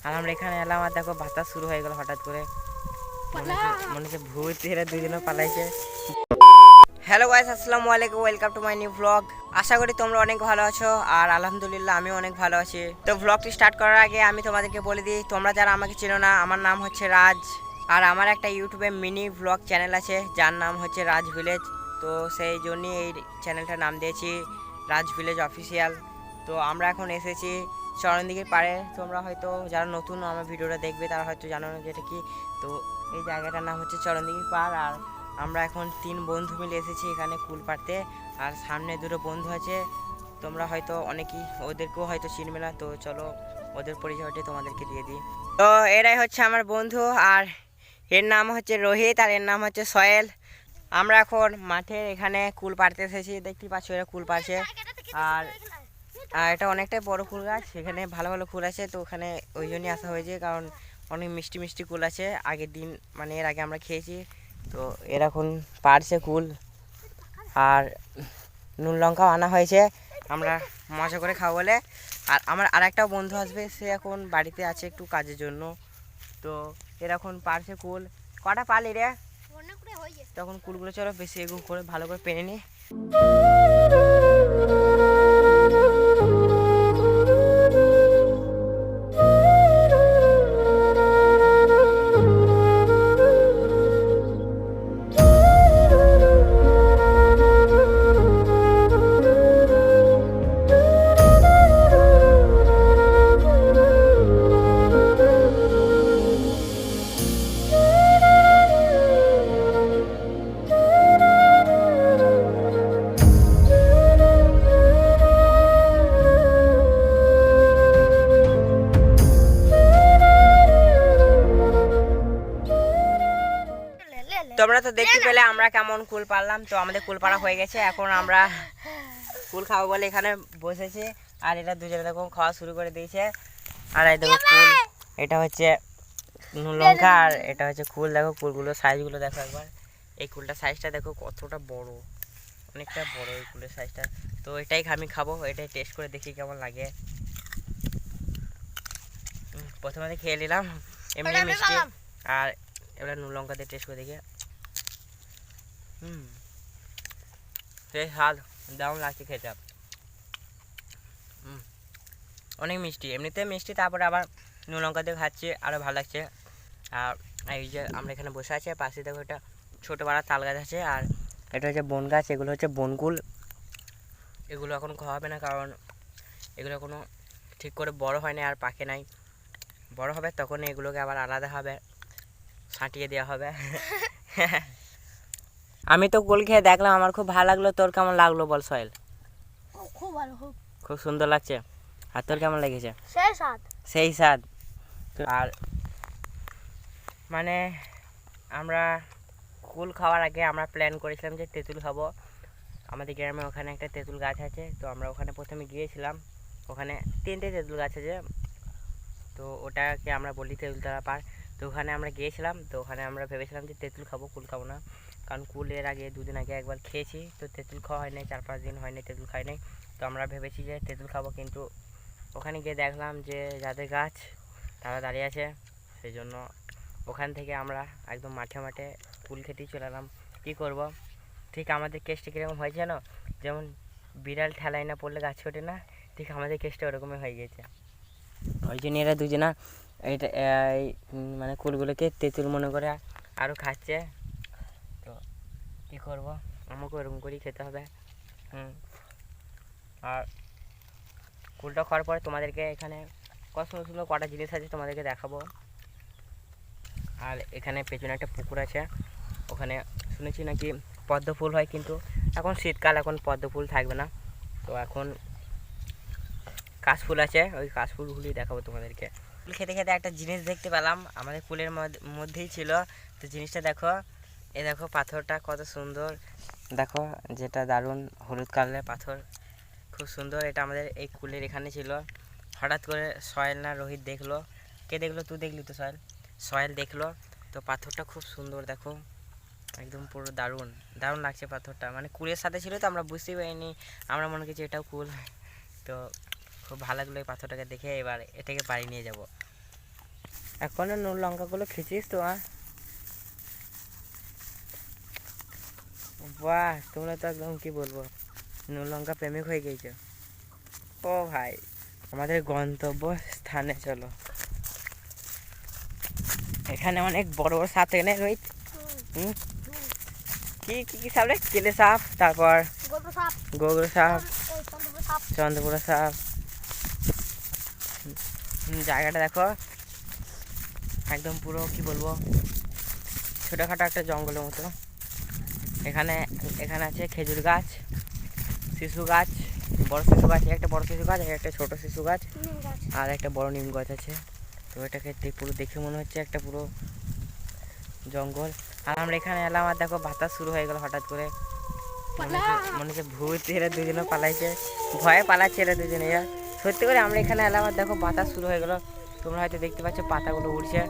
আর আমরা এখানে এলাম আর দেখো বাতাস শুরু হয়ে গেল হঠাৎ করে, মনে হচ্ছে ভূত এরা দুজনে পালাইছে। হ্যালো গাইস, আসসালামু আলাইকুম, welcome to my new blog. আশা করি তোমরা অনেক ভালো আছো আর আলহামদুলিল্লাহ আমি অনেক ভালো আছি। তো ব্লগটি স্টার্ট করার আগে আমি তোমাদেরকে বলে দিই, তোমরা যারা আমাকে চেনো না, আমার নাম হচ্ছে রাজ আর আমার একটা ইউটিউবে মিনি ব্লগ চ্যানেল আছে যার নাম হচ্ছে রাজ ভিলেজ। তো সেই জন্যই এই চ্যানেলটার নাম দিয়েছি রাজ ভিলেজ অফিসিয়াল। তো আমরা এখন এসেছি চরণদিঘির পাড়ে। তোমরা হয়তো যারা নতুন আমার ভিডিওটা দেখবে তারা হয়তো জানো না যে এটা কি। তো এই জায়গাটার নাম হচ্ছে চরণদিঘির পাড় আর আমরা এখন 3 বন্ধু মিলে এসেছি এখানে কুল পাড়তে। আর সামনে দুটো বন্ধু আছে, তোমরা হয়তো অনেকেই ওদেরকেও হয়তো চিনবে না। তো চলো ওদের পরিচয়টি তোমাদেরকে দিয়ে দিই। তো এরাই হচ্ছে আমার বন্ধু আর এর নাম হচ্ছে রোহিত আর এর নাম হচ্ছে সোহেল। আমরা এখন মাঠে এখানে কুল পাড়তে এসেছি, দেখতে পাচ্ছ এরা কুল পাড়ছে। আর এটা অনেকটাই বড় কুল গাছ, সেখানে ভালো ভালো কুল আছে। তো ওখানে ওই জন্যই আসা হয়েছে, কারণ অনেক মিষ্টি মিষ্টি কুল আছে। আগের দিন মানে এর আগে আমরা খেয়েছি। তো এরকম পাড়ছে কুল আর নুন লঙ্কাও আনা হয়েছে আমরা মজা করে খাবো বলে। আর আমার আরেকটা বন্ধু আসবে, সে এখন বাড়িতে আছে একটু কাজের জন্য। তো এরকম পাড়ছে কুল। কটা পালি রে? তখন কুলগুলো চলো বেশি এগু করে ভালো করে পেনে নি। তোমরা তো দেখতে পেলে আমরা কেমন কুল পারলাম। তো আমাদের কুল পাড়া হয়ে গেছে, এখন আমরা কুল খাবো বলে এখানে বসেছি। আর এটা দুজনে দেখো খাওয়া শুরু করে দিয়েছে। আর এই দেখো কুল, এটা হচ্ছে নুন লঙ্কা আর এটা হচ্ছে কুল। দেখো কুলগুলো সাইজগুলো দেখো একবার। এই কুলটার সাইজটা দেখো কতটা বড়, অনেকটা বড় এই কুলের সাইজটা। তো এটাই আমি খাবো, এটাই টেস্ট করে দেখি কেমন লাগে। প্রথমে খেয়ে নিলাম এমনি মিষ্টি, আর এবার নুন লঙ্কা দিয়ে টেস্ট করে দেখি। সেই স্বাদ দারুণ লাগছে খেতে। অনেক মিষ্টি, এমনিতে মিষ্টি, তারপরে আবার নুন লঙ্কা দিয়ে খাচ্ছি আরও ভালো লাগছে। আর এই যে আমরা এখানে বসে আছি, পাশে দেখো একটা ছোটো বড় তাল গাছ আছে আর এটা হচ্ছে বন গাছ। এগুলো হচ্ছে বনকুল, এগুলো এখন খাওয়া হবে না, কারণ এগুলো কোনো ঠিক করে বড় হয় না আর পাকে নাই। বড় হবে তখন এগুলোকে আবার আলাদা হবে ছাঁটিয়ে দেওয়া হবে। আমি তো কুল খেয়ে দেখলাম, আমার খুব ভালো লাগলো। তোর কেমন লাগলো বল সোহেল? খুব ভালো, খুব সুন্দর লাগছে। আর তোর কেমন লেগেছে? সেই স্বাদ, সেই স্বাদ। আর মানে আমরা কুল খাওয়ার আগে আমরা প্ল্যান করেছিলাম যে তেঁতুল খাবো। আমাদের গ্রামে ওখানে একটা তেঁতুল গাছ আছে, তো আমরা ওখানে প্রথমে গিয়েছিলাম। ওখানে 3টে তেঁতুল গাছ আছে, তো ওটাকে আমরা বলি তেঁতুলতলা পাড়। তো ওখানে আমরা গিয়েছিলাম, তো ওখানে আমরা ভেবেছিলাম যে তেঁতুল খাবো, কুল খাবো না। কারণ কুল এর আগে 2 দিন আগে একবার খেয়েছি, তো তেঁতুল খাওয়া হয়নি, 4-5 দিন হয়নি তেঁতুল খাই নাই। তো আমরা ভেবেছি যে তেঁতুল খাবো, কিন্তু ওখানে গিয়ে দেখলাম যে যাদের গাছ তারা দাঁড়িয়ে আছে। সেই জন্য ওখান থেকে আমরা একদম মাঠে মাঠে কুল খেতেই চলে এলাম। কী করবো, ঠিক আমাদের কেসটা কীরকম হয়েছে না, যেমন বিড়াল ঠেলায় না পড়লে গাছ ওঠে না, ঠিক আমাদের কেসটা ওরকমই হয়ে গেছে। ওই জন্য এরা দুজনা এইটা মানে কুলগুলোকে তেঁতুল মনে করে আরও খাচ্ছে। তো কী করবো, আমাকে ওরকম করেই খেতে হবে। আর কুলটা খাওয়ার পরে তোমাদেরকে এখানে কত সুন্দর সুন্দর কটা জিনিস আছে তোমাদেরকে দেখাবো। আর এখানে পেছনে একটা পুকুর আছে, ওখানে শুনেছি নাকি পদ্ম ফুল হয়, কিন্তু এখন শীতকাল, এখন পদ্ম ফুল থাকবে না। তো এখন কাশফুল আছে, ওই কাশফুলগুলি দেখাবো তোমাদেরকে। ফুল খেতে খেতে একটা জিনিস দেখতে পেলাম, আমাদের কুলের মধ্যেই ছিল। তো জিনিসটা দেখো, এ দেখো পাথরটা কত সুন্দর, দেখো যেটা দারুণ হলুদ কালারের পাথর, খুব সুন্দর। এটা আমাদের এই কুলের এখানে ছিল। হঠাৎ করে সোহেল না রোহিত দেখলো। কে দেখলো? তুই দেখলি তো সোহেল? সোহেল দেখলো। তো পাথরটা খুব সুন্দর, দেখো একদম পুরো দারুণ দারুণ লাগছে পাথরটা। মানে কুলের সাথে ছিল তো আমরা বুঝতেই পারিনি, আমরা মনে করছি এটাও কুল। তো খুব ভালো লাগলো এই পাথরটাকে দেখে। এবার এটাকে বাড়ি নিয়ে যাব। এখনো নুন লঙ্কাগুলো খেয়েছিস তো? বাহ, তোমরা তো একদম কি বলবো, নুন লঙ্কা প্রেমিক হয়ে গেছো। ও ভাই, আমাদের গন্তব্য স্থানে চলো। এখানে অনেক বড় বড় সাপ থাকে না রোহিত? হুম, কি কি কি সাপ রে? কেলে সাপ, তারপর গোগর সাপ, চন্দ্রপুরা সাপ। জায়গাটা দেখো, একদম পুরো কি বলবো, ছোটোখাটো একটা জঙ্গলের মতো। এখানে এখানে আছে খেজুর গাছ, শিশু গাছ, বড় শিশু গাছ, একটা বড় শিশু গাছ, একটা ছোট শিশু গাছ, আর একটা বড় নিম গাছ আছে। তো এটাকে পুরো দেখে মনে হচ্ছে একটা পুরো জঙ্গল। আর আমরা এখানে এলাম, আর দেখো বাতাস শুরু হয়ে গেল হঠাৎ করে। মনে হচ্ছে ভূত, এরা দুজনে পালাইছে, ভয়ে পালাচ্ছে এরা দুজনে। সত্যি করে আমরা এখানে এলাম, আর দেখো বাতাস শুরু হয়ে গেল। তোমরা হয়তো দেখতে পাচ্ছ পাতাগুলো উড়ছে।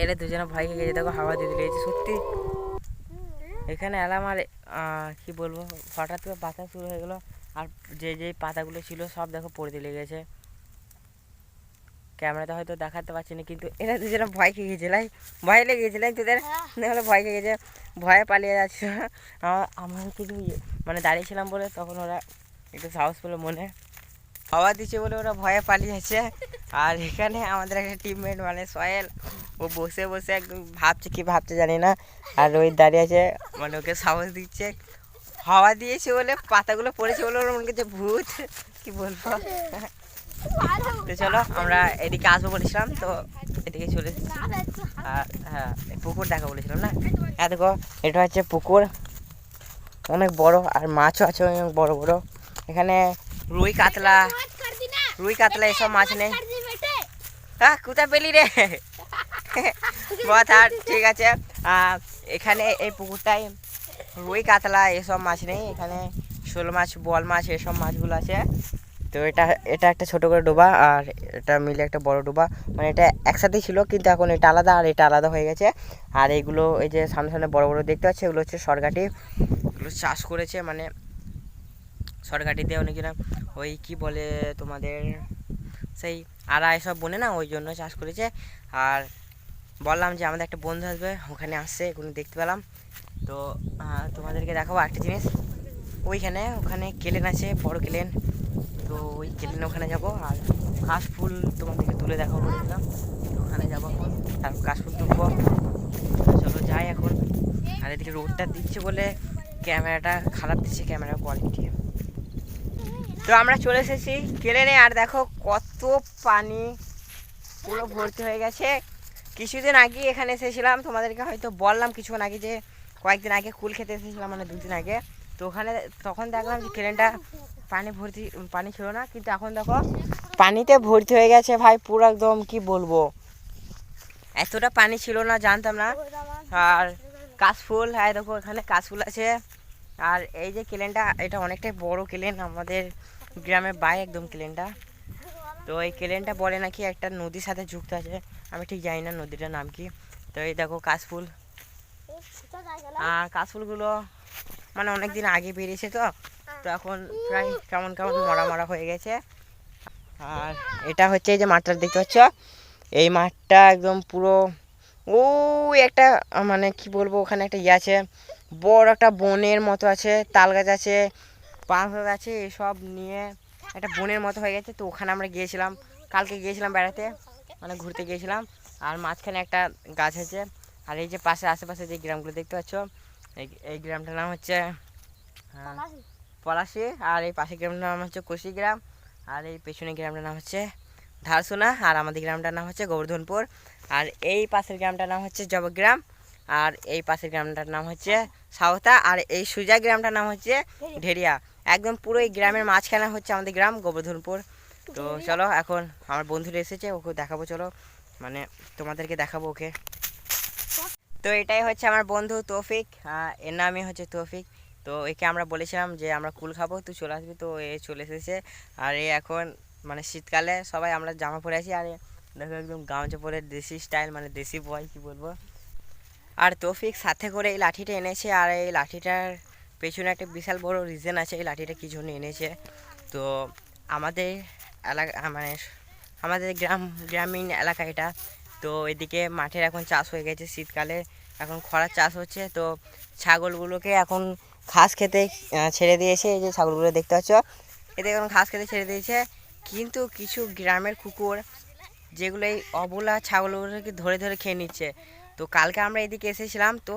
এরা দুজনে ভয় খেয়ে গেছে, দেখো হাওয়া দিয়ে দিয়েছে সত্যি। এখানে এলাম আর কি বলবো, হঠাৎ করে বাতাস শুরু হয়ে গেলো, আর যে যে পাতাগুলো ছিল সব দেখো পড়তে লেগেছে। ক্যামেরাতে হয়তো দেখাতে পারছি না, কিন্তু এরা দুজনে ভয় খেয়ে গেছিল, ভয় লেগে গেছিল তোদের, নাহলে ভয় খেয়ে গেছে, ভয়ে পালিয়ে যাচ্ছে। আমার কিছু মানে দাঁড়িয়েছিলাম বলে তখন ওরা একটু সাহস পেলো মনে, হাওয়া দিচ্ছে বলে ওরা ভয়ে পালিয়ে যাচ্ছে। আর এখানে আমাদের একটা টিমমেট মানে সোহেল, ও বসে বসে একদম ভাবছে, কি ভাবছে জানি না। আর রোহিত দাঁড়িয়ে আছে, মানে ওকে সাহস দিচ্ছে। হাওয়া দিয়েছে বলে, পাতাগুলো পড়েছে বলে ওর মনে করছে ভূত, কি বলবো। তো চলো, আমরা এদিকে আসবো বলেছিলাম, তো এদিকে চলে এসেছি। আর হ্যাঁ, পুকুর দেখা বলেছিলাম না, দেখো এটা হচ্ছে পুকুর, অনেক বড়, আর মাছও আছে অনেক বড় বড়। এখানে রুই কাতলা, রুই কাতলা এসব মাছ নেই। হ্যাঁ, কোথায় পেলি রে? আর ঠিক আছে, এখানে এই পুকুরটায় রুই কাতলা এসব মাছ নেই, এখানে শোল মাছ, বোয়াল মাছ, এসব মাছগুলো আছে। তো এটা এটা একটা ছোটো করে ডোবা, আর এটা মিলে একটা বড় ডোবা, মানে এটা একসাথেই ছিল, কিন্তু এখন এটা আলাদা আর এটা আলাদা হয়ে গেছে। আর এইগুলো এই যে সামনে সামনে বড় বড় দেখতে পাচ্ছি, এগুলো হচ্ছে সরগাটি, এগুলো চাষ করেছে, মানে সরগাটিতে অনেকজন ওই কি বলে তোমাদের সেই আড়া এসব বনে না, ওই জন্য চাষ করেছে। আর বললাম যে আমাদের একটা বন্ধু আসবে, ওখানে আসছে, এখন দেখতে পেলাম। তো তোমাদেরকে দেখাবো একটা জিনিস, ওখানে কেলেন আছে, বড় কেলেন। তো ওই কেলেন ওখানে যাব, আর কাশফুল তোমাদেরকে তুলে দেখাবো বলেছিলাম, তো ওখানে যাবো এখন, তারপর কাশফুল তুলবো। চলো যাই এখন। আর এদিকে রোডটা দিচ্ছে বলে ক্যামেরাটা খারাপ দিচ্ছে, ক্যামেরার কোয়ালিটি। তো আমরা চলে এসেছি কেলেনে, আর দেখো কত পানি, পুরো ভর্তি হয়ে গেছে। কিছুদিন আগে এখানে এসেছিলাম, তোমাদেরকে হয়তো বললাম কিছুক্ষণ আগে যে কয়েকদিন আগে কুল খেতে এসেছিলাম, মানে 2 দিন আগে। তো ওখানে তখন দেখলাম যে কেলেনটা পানি ভর্তি, পানি ছিল না, কিন্তু এখন দেখো পানিতে ভর্তি হয়ে গেছে ভাই, পুরো একদম কি বলবো, এতটা পানি ছিল না, জানতাম না। আর কাশফুল, হ্যাঁ দেখো এখানে কাশফুল আছে। আর এই যে কেলেনটা, এটা অনেকটাই বড় কেলেন, আমাদের গ্রামের বাইরে একদম কেলেনটা। তো এই কেলেনটা বলে নাকি একটা নদীর সাথে যুক্ত আছে, আমি ঠিক জানি না নদীটার নাম কি। তো এই দেখো কাশফুল, আর কাশফুলগুলো মানে অনেক দিন আগে বেরিয়েছে, তো তো এখন প্রায় কেমন কেমন মরা মরা হয়ে গেছে। আর এটা হচ্ছে এই যে মাঠটা দেখতে পাচ্ছ, এই মাঠটা একদম পুরো ওই একটা মানে কি বলবো, ওখানে একটা ইয়ে আছে, বড় একটা বনের মতো আছে, তাল গাছ আছে, পাঁচ গাছ আছে, এসব নিয়ে একটা বনের মতো হয়ে গেছে। তো ওখানে আমরা গিয়েছিলাম, কালকে গিয়েছিলাম বেড়াতে, মানে ঘুরতে গিয়েছিলাম। আর মাঝখানে একটা গাছ আছে। আর এই যে পাশে আশেপাশে যে গ্রামগুলো দেখতে পাচ্ছ, এই গ্রামটার নাম হচ্ছে পলাশি, আর এই পাশের গ্রামটার নাম হচ্ছে কোশি গ্রাম, আর এই পেছনের গ্রামটার নাম হচ্ছে ধারসোনা, আর আমাদের গ্রামটার নাম হচ্ছে গোবর্ধনপুর, আর এই পাশের গ্রামটার নাম হচ্ছে জবগ্রাম, আর এই পাশের গ্রামটার নাম হচ্ছে সাউতা, আর এই সুজা গ্রামটার নাম হচ্ছে ঢেরিয়া। একদম পুরো এই গ্রামের মাঝখানে হচ্ছে আমাদের গ্রাম গোবর্ধনপুর। তো চলো, এখন আমার বন্ধুরা এসেছে, ওকে দেখাবো, চলো মানে তোমাদেরকে দেখাবো ওকে। তো এটাই হচ্ছে আমার বন্ধু তৌফিক, এর নামই হচ্ছে তৌফিক। তো একে আমরা বলেছিলাম যে আমরা কুল খাবো, তুই চলে আসবি, তো এ চলে এসেছে। আর এ এখন মানে শীতকালে সবাই আমরা জামা পরে আছি, আর দেখো একদম গামছা পরে দেশি স্টাইল, মানে দেশি বয় কি বলবো। আর তৌফিক সাথে করে এই লাঠিটা এনেছে, আর এই লাঠিটার পেছনে একটা বিশাল বড় রিজন আছে এই লাঠিটা কী জন্য এনেছে। তো আমাদের এলাকা মানে আমাদের গ্রামীণ এলাকা এটা। তো এদিকে মাঠের এখন চাষ হয়ে গেছে, শীতকালে এখন খরার চাষ হচ্ছে। তো ছাগলগুলোকে এখন ঘাস খেতে ছেড়ে দিয়েছে। এই যে ছাগলগুলো দেখতে পাচ্ছ, এদের এখন ঘাস খেতে ছেড়ে দিয়েছে। কিন্তু কিছু গ্রামের কুকুর যেগুলো এই অবলা ছাগলগুলোকে ধরে ধরে খেয়ে নিচ্ছে। তো কালকে আমরা এদিকে এসেছিলাম, তো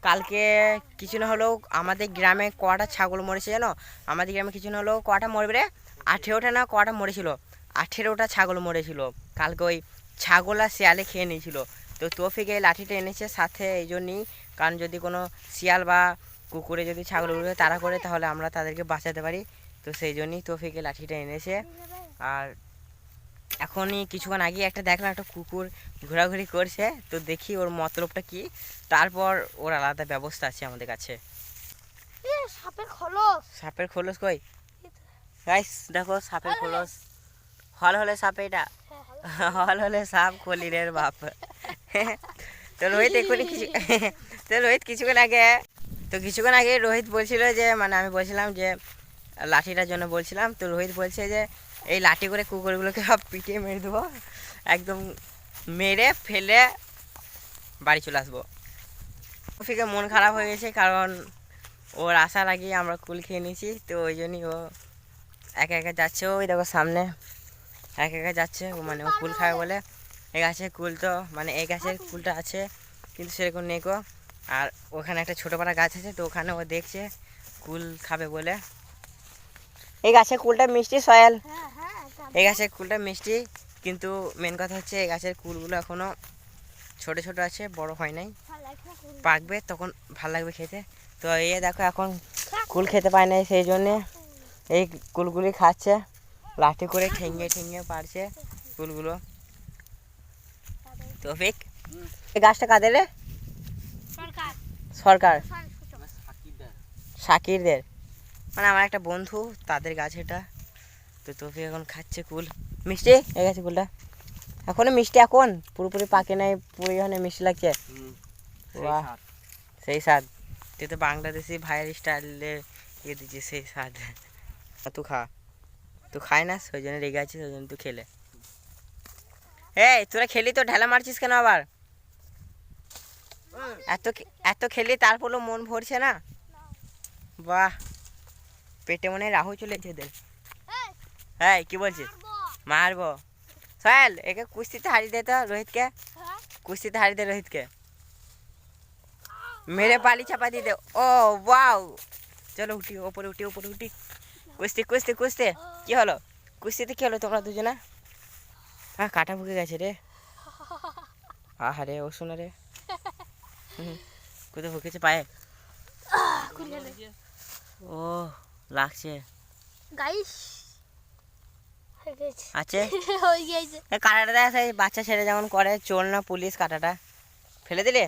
কালকে কিছু না হলেও আমাদের গ্রামে কটা ছাগল মরেছে জানো? আমাদের গ্রামে কিছু না হলেও কটা মরবে রে, 18টা না কটা মরেছিল, 18টা ছাগল মরেছিল কালকে। ওই ছাগল আর শিয়ালে খেয়ে নিয়েছিল। তো তৌফিক এই লাঠিটা এনেছে সাথে এই জন্যই, কারণ যদি কোনো শিয়াল বা কুকুরে যদি ছাগলগুলোকে তাড়া করে তাহলে আমরা তাদেরকে বাঁচাতে পারি। তো সেই জন্যই তৌফিক এই লাঠিটা এনেছে। আর এখনই কিছুক্ষণ আগে একটা দেখলাম একটা কুকুর ঘোরাঘুরি করছে, তো দেখি ওর মতলবটা কি, তারপর ওর আলাদা ব্যবস্থা আছে আমাদের কাছে। সাপের খোলস কই গাইস? দেখো সাপের খোলস। হল হলে সাপ, এটা হল হলে সাপ খলিরের বাপ। তো রোহিত এক্ষুনি কিছুক্ষণ আগে রোহিত বলছিল যে, মানে আমি বলছিলাম যে লাঠিটার জন্য বলছিলাম, তো রোহিত বলছে যে এই লাঠি করে কুকুরগুলোকে সব পিটিয়ে মেরে দেবো, একদম মেরে ফেলে বাড়ি চলে আসবো। রফিকের মন খারাপ হয়ে গেছে, কারণ ওর আশা লাগিয়ে আমরা কুল খেয়ে নিয়েছি। তো ওই জন্যই ও একা একা যাচ্ছে। ওই দেখো সামনে একা একা যাচ্ছে, ও মানে ও কুল খাবে বলে। এই গাছের কুল তো মানে এই গাছের কুলটা আছে, কিন্তু সেরকম নেই গো। আর ওখানে একটা ছোটো পাড়া গাছ আছে, তো ওখানে ও দেখছে কুল খাবে বলে। এই গাছের কুলটা মিষ্টি সয়াল, এই গাছের কুলটা মিষ্টি, কিন্তু মেন কথা হচ্ছে এই গাছের কুলগুলো এখনও ছোট ছোট আছে, বড় হয় নাই। পাকবে তখন ভাল লাগবে খেতে। তো এই দেখো এখন কুল খেতে পায় নাই, সেই জন্যে এই কুলগুলি খাচ্ছে, লাঠি করে ঠেঙে ঠেঙে পারছে কুলগুলো। তৌফিক এই গাছটা কাদের রে? সরকার, শাকিরদের, মানে আমার একটা বন্ধু তাদের গাছ এটা। তো তৌফিক এখন খাচ্ছে কুল, মিষ্টি এই গাছে কুলটা এখনো মিষ্টি, এখন পুরোপুরি পাকে নাই, পুরো এখানে মিষ্টি লাগছে। বাহ, সেই স্বাদ। তুই তো বাংলাদেশি ভাইয়ের স্টাইলে ইয়ে দিচ্ছি, সেই স্বাদ। তুই খা, তুই খাই না ওই জন্য রেগে আছিস, ওই জন্য তুই খেলে। এই তোরা খেলি তো ঢেলা মারছিস কেন আবার? এত এত খেলি তারপরও মন ভরছে না? বাহ, পেটে মনে হয় রাহু চলেছে এদের। হ্যাঁ কি বলছিস? মারবো? সোহেল একে কুস্তিতে হারিয়ে দে তো রোহিতকে, কুস্তিতে হারিয়ে দে রোহিতকে, মেরে পালি চাপা দিয়ে দে। ও ওয়াও, চলো উঠি ওপরে, উঠি ওপরে উঠি। কুস্তি কুস্তি কুস্তি, কি হলো কুস্তিতে? কি হলো তোমরা দুজনা? হ্যাঁ কাটা ভুকে গেছে রে, আহা রে ও শোনা রে, কোথায় ভুকেছে? পায়ে? ও লাগছে আছে। কাটাটা দেখ, সেই বাচ্চা ছেলে যেমন করে, চোর না পুলিশ, কাটাটা ফেলে দিলে।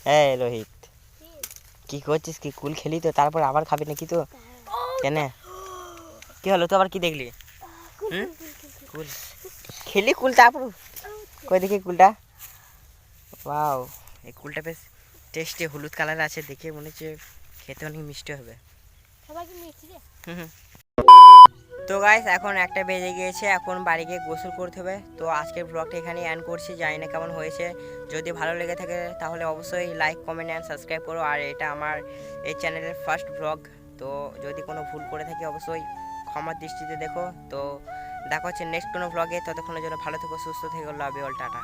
হ্যাঁ রোহিত কি করছিস? কি কুল খেলি তো তারপর আবার খাবি নাকি? তো কেন কি হলো? তো আবার কি দেখলি? কুল খেলি, কুল তারপর কই দেখি কুলটা। ওয়াও, এই কুলটা বেশ টেস্টি, হলুদ কালার আছে, দেখে মনে হচ্ছে খেতে অনেক মিষ্টি হবে। তো গাইস এখন একটা বেজে গিয়েছে, এখন বাড়ি গিয়ে গোসল করতে হবে। তো আজকের ব্লগটা এখানেই এন্ড করছি, জানি না কেমন হয়েছে। যদি ভালো লেগে থাকে তাহলে অবশ্যই লাইক কমেন্ট অ্যান্ড সাবস্ক্রাইব করো। আর এটা আমার এই চ্যানেলের ফার্স্ট ব্লগ, তো যদি কোনো ভুল করে থাকি অবশ্যই ক্ষমার দৃষ্টিতে দেখো। তো দেখা হচ্ছে নেক্সট কোনো ব্লগে, ততক্ষণের জন্য ভালো থেকো, সুস্থ থেকো, লাভ ইউ অল, টাটা।